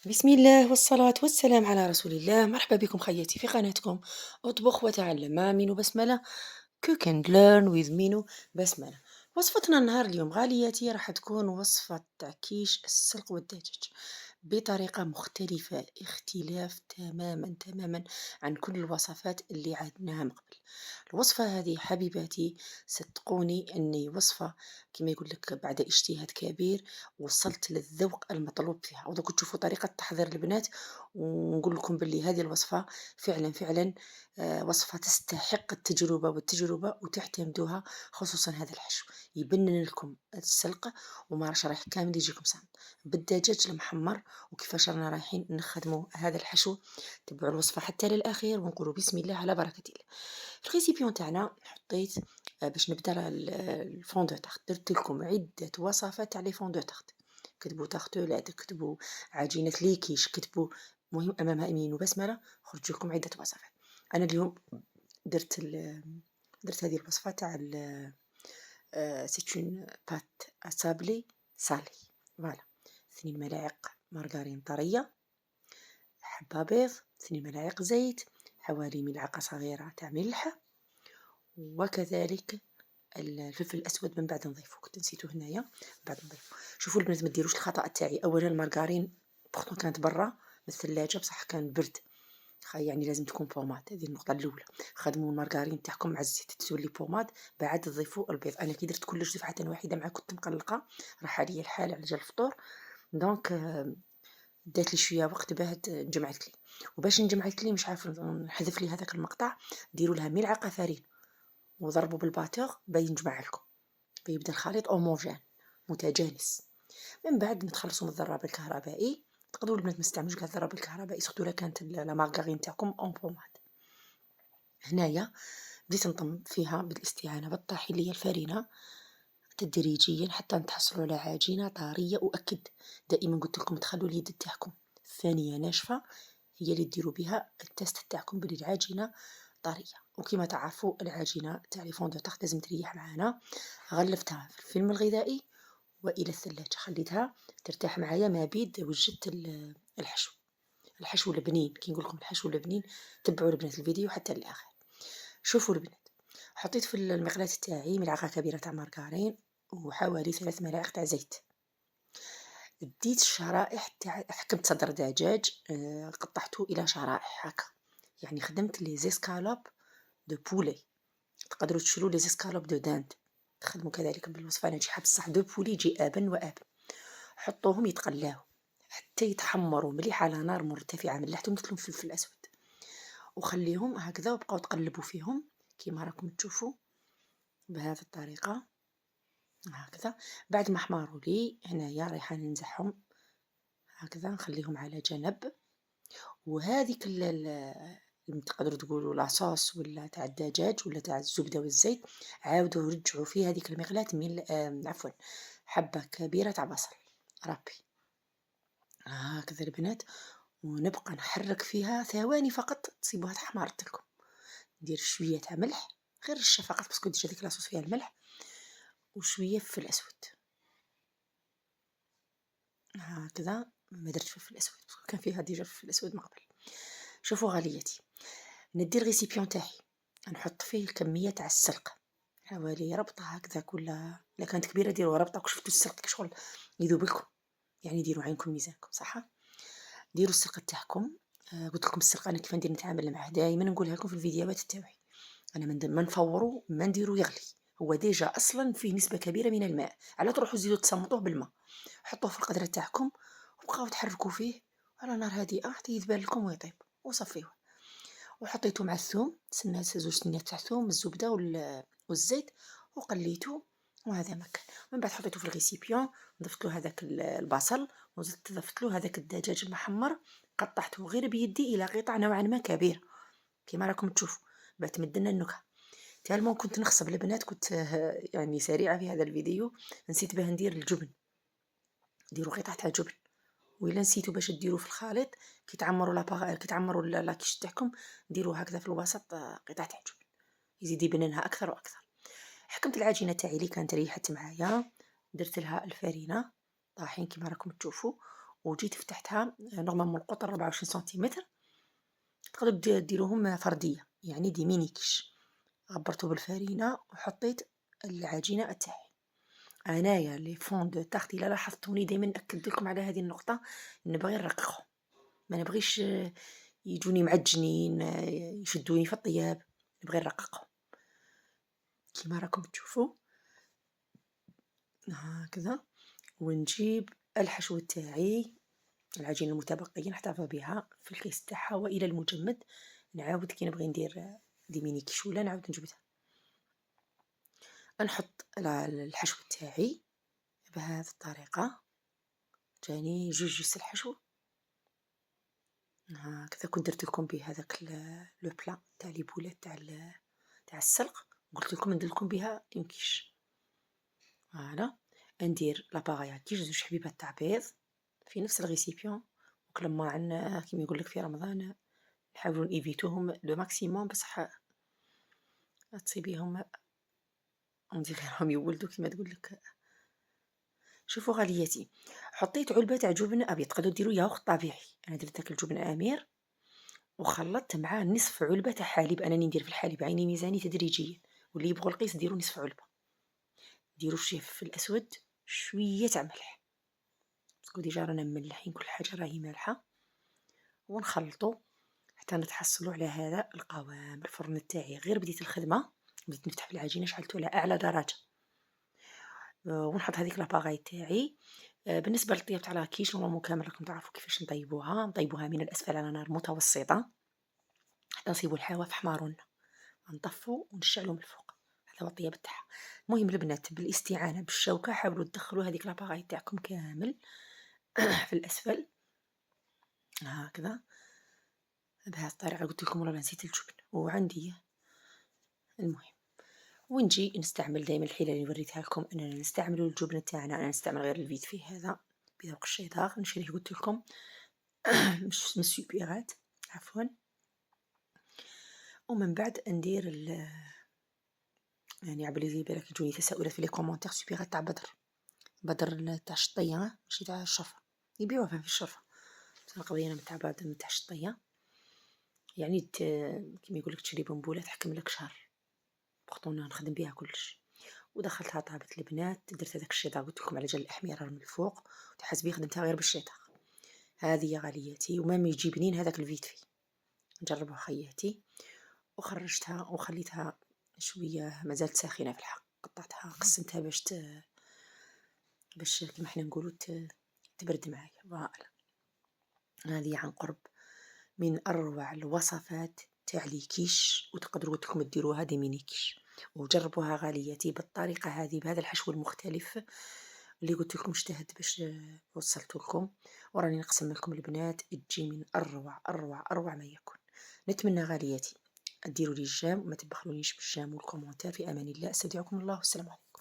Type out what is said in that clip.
بسم الله والصلاة والسلام على رسول الله. مرحبا بكم خياتي في قناتكم اطبخ وتعلم مينو بسملة. cook and learn with مينو بسملة. وصفتنا النهار اليوم غالياتي راح تكون وصفة تعكيش السلق والدجاج بطريقة مختلفة، اختلاف تماما عن كل الوصفات اللي عدناها من قبل. الوصفة هذه حبيباتي صدقوني أني وصفة كما يقول لك بعد اجتهاد كبير وصلت للذوق المطلوب فيها. ودوك تشوفوا طريقة تحضير البنات ونقول لكم باللي هذه الوصفة فعلا وصفة تستحق التجربة وتعتمدوها، خصوصا هذا الحشو يبنن لكم السلق وما راح كامل يجيكم صعب بالدجاج المحمر. وكيفاش رانا رايحين نخدموا هذا الحشو؟ تبعوا الوصفة حتى للأخير ونقولوا بسم الله على بركة الله. في الريسيبيون تاعنا حطيت باش نبدا الفون دو تارت درت لكم عده وصفات تاع لي فون دو تارت. كتبوا تارتولات، كتبوا عجينه ليكيش، كتبوا مهم امامها امين وبسمله، خرج لكم عده وصفات. انا اليوم درت درت هذه الوصفه تاع سي اون بات اسابلي سالي. فوالا 2 ملاعق مارغرين طريه، حبه بيض، 2 ملاعق زيت، حوالي ملعقه صغيره تاع ملح، وكذلك الفلفل الاسود من بعد نضيفه، كنت نسيته هنايا من بعد نضيفه. شوفوا البنات ما ديروش الخطا تاعي، اولا المارغرين بورتون كانت برا من الثلاجه بصح كان برد، يعني لازم تكون بوماد. هذه النقطه الاولى، خدموا المارغرين تاعكم مع الزيت تولي بوماد، بعد تضيفوا البيض. انا كي درت كلش دفعه واحده مع كنت مقلقه راح عليا الحال على جال الفطور، دونك دات لي شويه وقت باه نجمعت لي. وباش نجمعت لي مش عارف نحذف لي هذاك المقطع، ديروا لها ملعقه فرين وضربوا بالباتور باين نجمع لكم، فيبدا الخليط اوموجين متجانس. من بعد ما تخلصوا من الضراب الكهربائي، تقدروا البنات ما تستعملوش كاع الضراب الكهربائي سورتو لا كانت لا مارغرين تاعكم اون بوماد. هنايا بديت نطم فيها بالاستعانه بالطاحن اللي هي الفرينه تدريجيا حتى نتحصلوا على عجينه طريه. واكد دائما قلت لكم تخلوا اليد تاعكم ثانيه ناشفه هي اللي ديروا بها التست تاعكم بلي العجينه طريه. وكما تعرفوا العجينه تاع لي فون دو طارت لازم تريح معانا. غلفتها في الفيلم الغذائي والى الثلاجه، خليتها ترتاح معايا ما بيد وجدت الحشو. الحشو البنين كي نقول لكم الحشو البنين، تبعوا البنات الفيديو حتى للاخر. شوفوا البنات، حطيت في المقلاة تاعي ملعقه كبيره تاع مارغرين وحوالي 3 ملاعق تاع زيت. ديت الشرائح تاع حكمت صدر دجاج، قطعته الى شرائح هكا، يعني خدمت لي زيسكالوب دو بولي. تقدروا تشرو لي زيسكالوب دو داند، تخدموا كذلك بالوصفه ناجحه بصح دو بولي يجي ابن وابن. حطوهم يتقلاو حتى يتحمروا مليح على نار مرتفعه، ملحتهم مثل الفلفل الاسود وخليهم هكذا وبقاو تقلبوا فيهم كيما راكم تشوفوا بهذه الطريقه هكذا. بعد ما حماروا لي هنايا رايحه ننزعهم هكذا، نخليهم على جنب. وهذيك تقدروا تقولوا لاصوص ولا تاع الدجاج ولا تاع الزبده والزيت، عاودوا رجعوا في هذيك المقلاة عفوا حبه كبيره تاع بصل رابي هكذا البنات، ونبقى نحرك فيها ثواني فقط تصيبوها تحمرت لكم. ندير شويه تاع ملح، غير رشه فقط باسكو ديجا ديك لاصوص فيها الملح، وشويه فلفل اسود هكذا. ما درتش فلفل اسود باسكو كان فيها ديجا فلفل اسود من قبل. شوفوا غاليتي، ندي الريسيبيون تاعي نحط فيه الكميه تاع السلق، حوالي ربطه هكذا، ولا لا كانت كبيره ديروا ربطه. شفتوا السلق كي شغل يذوب لكم، يعني ديروا عينكم ميزانكم صح. ديروا السلق تاعكم. قلت لكم السلق انا كيف ندير نتعامل معاه دائما نقولها لكم في الفيديوهات تاعي. انا ما نفورو ما نديرو يغلي، هو ديجا اصلا فيه نسبه كبيره من الماء، على تروحوا تزيدوا تصمطوه بالماء. حطوه في القدره تاعكم وبقاو تحركوا فيه على نار هادئه حتى يذبل لكم ويطيب، وصفيوه. وحطيته مع الثوم، سنات 2 سنات تاع ثوم، الزبده والزيت، وقليته. وهذا ما كان. من بعد حطيته في الريسيبيون، ضفت له هذاك البصل، وزدت ضفت له هذاك الدجاج المحمر، قطعته غير بيدي الى قطع نوعا ما كبيره كما راكم تشوفوا، باش تمدلنا النكهه. تالمون كنت نخصب البنات، كنت يعني سريعه في هذا الفيديو، نسيت باه ندير الجبن. ديروا قطعه تاع جبن، وإلا نسيتو باش ديروا في الخليط كي تعمروا كي تعمروا لاكيش تاعكم، ديروا هكذا في الوسط قطعه تاع جبن، يزيد يبننها اكثر واكثر. حكمت العجينه تاعي اللي كانت ريحت معايا، درت لها الفرينه طاحين كما راكم تشوفوا، وجيت فتحتها نورمالمون القطر 24 سنتيمتر، تقدروا ديروهم فردية يعني دي ميني كيش. غبرته بالفرينة وحطيت العجينة تاعي. انايا لي فون دو تارت الا لاحظتوني دائما ناكد لكم على هذه النقطة، نبغي نرققهم، ما نبغيش يجوني معجنين يشدوني في الطياب، نبغي نرققهم كيما راكم تشوفوا هكذا. ونجيب الحشو تاعي، العجينة المتبقية نحتفظ بها في الكيس تاعها، والى المجمد نعاود كي نبغي ندير دي ميني كيشوله نعاود نجبدها. نحط الحشو تاعي بهذه الطريقة، جاني جوج الحشو هكذا. كنت درت لكم به هذاك لو بلا تاع لي بولات تاع السلق، قلت لكم ندير لكم بها يمكيش. فوالا ندير لاباغي كي زوج حبيبات تاع بيض في نفس الغيسيبيون، وكل ما عندنا كيما يقول لك في رمضان نحاولوا نيفيتوهم لو ماكسيموم، بصح تصيبيهم انديري راهم يولدوا كيما تقول لك. شوفوا غالياتي، حطيت علبه تاع جبن ابيض، تقدروا ديروا ياغورت طبيعي، انا درت داك الجبن امير وخلطت معاه نصف علبه تاع حليب. انني ندير في الحليب عيني ميزاني تدريجيا، واللي يبغوا القيس ديروا نصف علبه. ديروا الشيف الاسود شويه تاع ملح، باسكو ديجا رانا مملحين كل حاجه راهي مالحه، ونخلطوا حتى نتحصلوا على هذا القوام. الفرن تاعي غير بديت الخدمه، بديت نفتح في العجينه شعلته على اعلى درجه، ونحط هذيك لاباغاي تاعي. بالنسبه للطياب تاع لاكيش نورمالمون كامل راكم تعرفوا كيفاش نطيبوها من الاسفل على نار متوسطه حتى نصيبوا الحواف حمارون، نطفوا ونشعلوا من الفوق. هذا هو الطياب تاعها. المهم البنات بالاستعانه بالشوكه حاولوا تدخلوا هذيك لاباغاي تاعكم كامل في الاسفل هكذا بهذه الطريقه. قلت لكم والله نسيت الجبن وعندي. المهم ونجي نستعمل دائما الحيله اللي وريتها لكم، اننا نستعملوا الجبن تاعنا. انا نستعمل غير الفيت فيه هذا بذوق الشيدار، نشريه قلت لكم مش من السوبيرات عفوا. ومن بعد ندير يعني عبالي زي بالك يجوني تساؤلات في لي كومونتير، سوبيرات تاع بدر تاع الشطيه ماشي تاع الشرفه، يبيعوها في الشرفه، بس القضيه انا تاع بدر تاع الشطيه يعني كيما يقولك تشري بنبوله تحكم لك شهر، بورتون نخدم بها كلش. ودخلتها طابت البنات، درت هذاك الشيطان قلت لكم على جال الاحمرار من الفوق، وتحسبي خدمتها غير بالشيطان. هذه يا غالياتي وما يجيبنين هذاك الفيت في نجربها خياتي. وخرجتها وخليتها شويه مازالت ساخنه في الحق، قطعتها قسمتها باش كيما حنا نقولوا تبرد معايا. فوالا هذه عن قرب من اروع الوصفات تاع لي كيش، وتقدروا لكم ديروها دي ميني كيش وجربوها غالياتي بالطريقه هذه بهذا الحشو المختلف اللي قلت لكم اجتهدت باش وصلت لكم، وراني نقسم لكم البنات تجي من اروع ما يكون. نتمنى غالياتي ديروا لي الجام وما تبخلونيش بالجام والكومونتير. في امان الله، استودعكم الله والسلام عليكم.